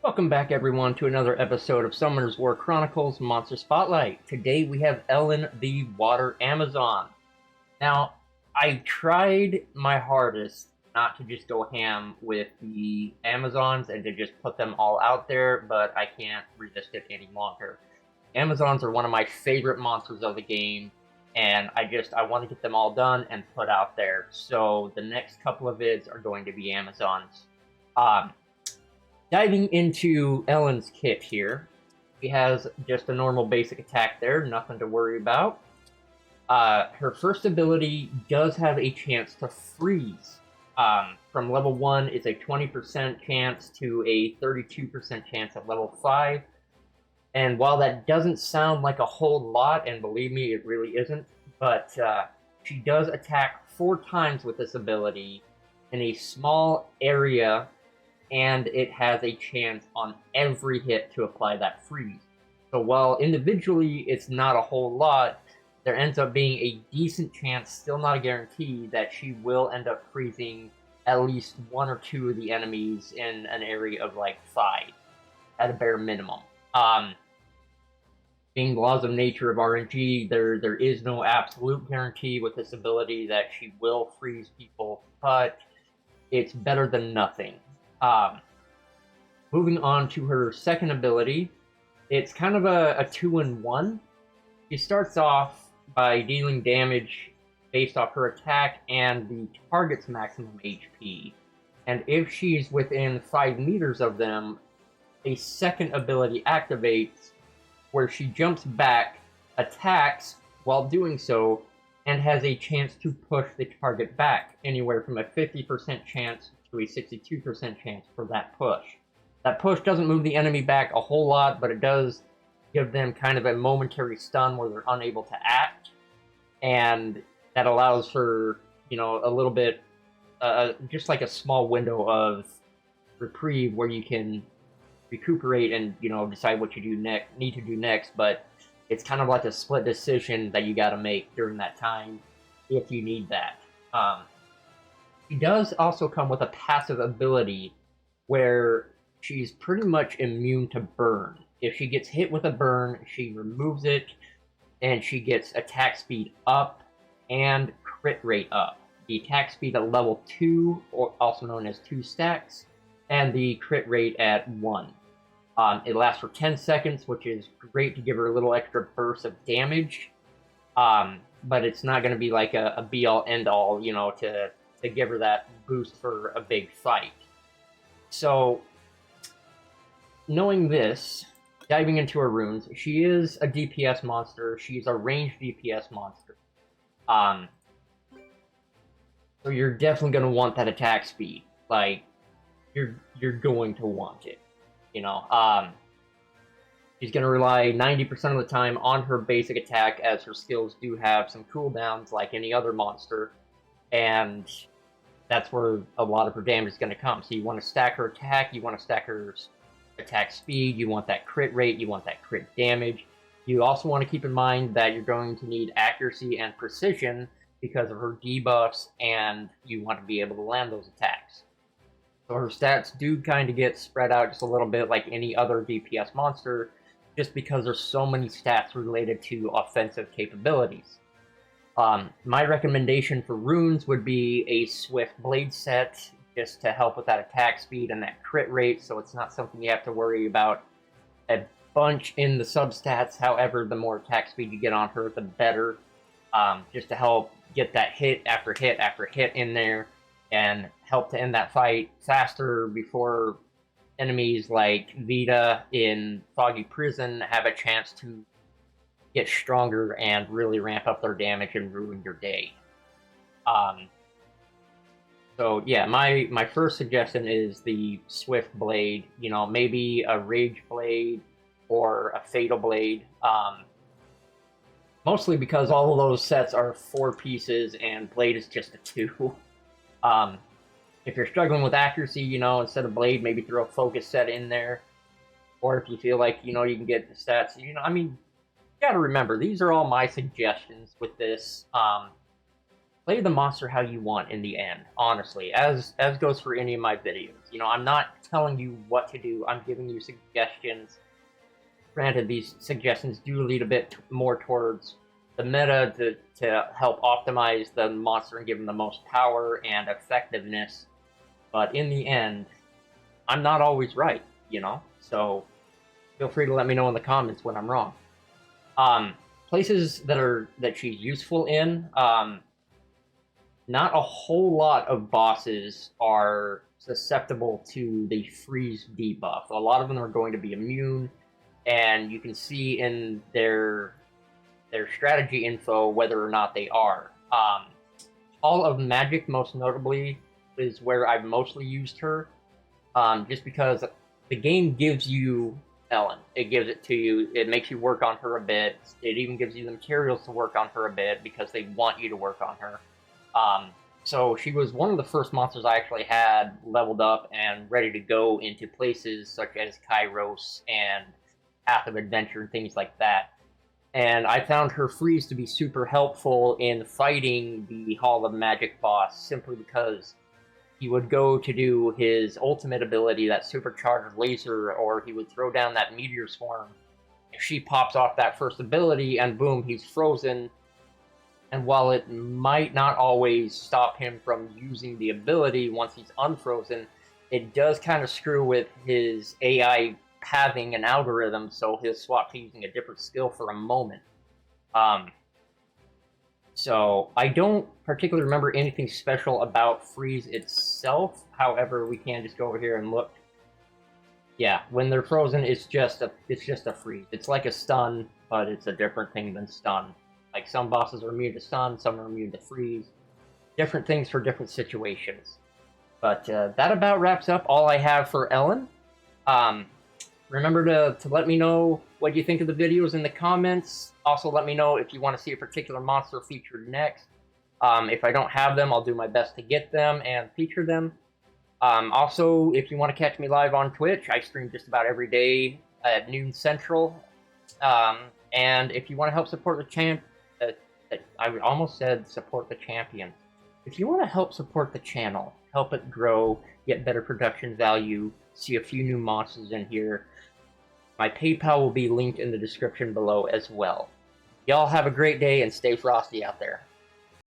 Welcome back, everyone, to another episode of Summoner's War Chronicles Monster Spotlight. Today we have Ellin, the Water Amazon. Now, I tried my hardest not to just go ham with the Amazons and to just put them all out there, but I can't resist it any longer. Amazons are one of my favorite monsters of the game, and I want to get them all done and put out there. So the next couple of vids are going to be Amazons. Um, Diving into Ellin's kit here, she has just a normal basic attack there, nothing to worry about. Her first ability does have a chance to freeze. From level 1 is a 20% chance to a 32% chance at level 5. And while that doesn't sound like a whole lot, and believe me, it really isn't, but she does attack 4 times with this ability in a small area, and it has a chance on every hit to apply that freeze. So while individually it's not a whole lot, there ends up being a decent chance, still not a guarantee, that she will end up freezing at least 1 or 2 of the enemies in an area of like 5, at a bare minimum. Being the laws of nature of RNG, there is no absolute guarantee with this ability that she will freeze people, but it's better than nothing. Moving on to her second ability, it's kind of a 2-in-1. She starts off by dealing damage based off her attack and the target's maximum HP. And if she's within 5 meters of them, a second ability activates where she jumps back, attacks while doing so, and has a chance to push the target back, anywhere from a 50% chance to a 62% chance for that push. That push doesn't move the enemy back a whole lot, but it does give them kind of a momentary stun where they're unable to act, and that allows for, a little bit, just like a small window of reprieve where you can recuperate and, decide what you need to do next, but it's kind of like a split decision that you got to make during that time if you need that. She does also come with a passive ability where she's pretty much immune to burn. If she gets hit with a burn, she removes it, and she gets attack speed up and crit rate up. The attack speed at level 2, or also known as 2 stacks, and the crit rate at 1. It lasts for 10 seconds, which is great to give her a little extra burst of damage, but it's not going to be like a be-all, end-all, to give her that boost for a big fight. So, knowing this, diving into her runes, she is a DPS monster. She's a ranged DPS monster. So you're definitely going to want that attack speed. Like, you're going to want it. She's going to rely 90% of the time on her basic attack, as her skills do have some cooldowns like any other monster, and that's where a lot of her damage is going to come. So you want to stack her attack, you want to stack her attack speed, you want that crit rate, you want that crit damage. You also want to keep in mind that you're going to need accuracy and precision because of her debuffs, and you want to be able to land those attacks. So her stats do kind of get spread out just a little bit like any other DPS monster, just because there's so many stats related to offensive capabilities. My recommendation for runes would be a Swift Blade set, just to help with that attack speed and that crit rate, so it's not something you have to worry about a bunch in the substats. However, the more attack speed you get on her, the better, just to help get that hit after hit after hit in there, and help to end that fight faster before enemies like Vita in Foggy Prison have a chance to get stronger and really ramp up their damage and ruin your day. So yeah, my first suggestion is the Swift Blade, maybe a Rage Blade or a Fatal Blade. Mostly because all of those sets are 4 pieces and Blade is just a 2. If you're struggling with accuracy, instead of Blade, maybe throw a Focus set in there. Or if you feel like, you can get the stats, you gotta remember, these are all my suggestions with this. Play the monster how you want in the end, honestly, as goes for any of my videos. I'm not telling you what to do. I'm giving you suggestions. Granted, these suggestions do lead a bit more towards the meta to help optimize the monster and give them the most power and effectiveness. But in the end, I'm not always right, you know? So feel free to let me know in the comments when I'm wrong. Places that she's useful in, not a whole lot of bosses are susceptible to the freeze debuff. A lot of them are going to be immune, and you can see in their strategy info whether or not they are. All of Magic, most notably, is where I've mostly used her, just because the game gives you Ellin. It gives it to you. It makes you work on her a bit. It even gives you the materials to work on her a bit because they want you to work on her. So she was one of the first monsters I actually had leveled up and ready to go into places such as Kairos and Path of Adventure and things like that. And I found her freeze to be super helpful in fighting the Hall of Magic boss, simply because he would go to do his ultimate ability, that supercharged laser, or he would throw down that meteor swarm. She pops off that first ability, and boom, he's frozen. And while it might not always stop him from using the ability once he's unfrozen, it does kind of screw with his AI pathing and algorithm, so he'll swap to using a different skill for a moment. So I don't particularly remember anything special about freeze itself. However, we can just go over here and look. Yeah, when they're frozen, it's just a freeze. It's like a stun, but it's a different thing than stun. Like, some bosses are immune to stun, some are immune to freeze. Different things for different situations. But that about wraps up all I have for Ellin. Remember to let me know what you think of the videos in the comments. Also, let me know if you want to see a particular monster featured next. If I don't have them, I'll do my best to get them and feature them. Also, if you want to catch me live on Twitch, I stream just about every day at noon Central. And if you want to help support the I almost said support the champion. If you want to help support the channel, help it grow, get better production value, see a few new monsters in here, my PayPal will be linked in the description below as well. Y'all have a great day and stay frosty out there.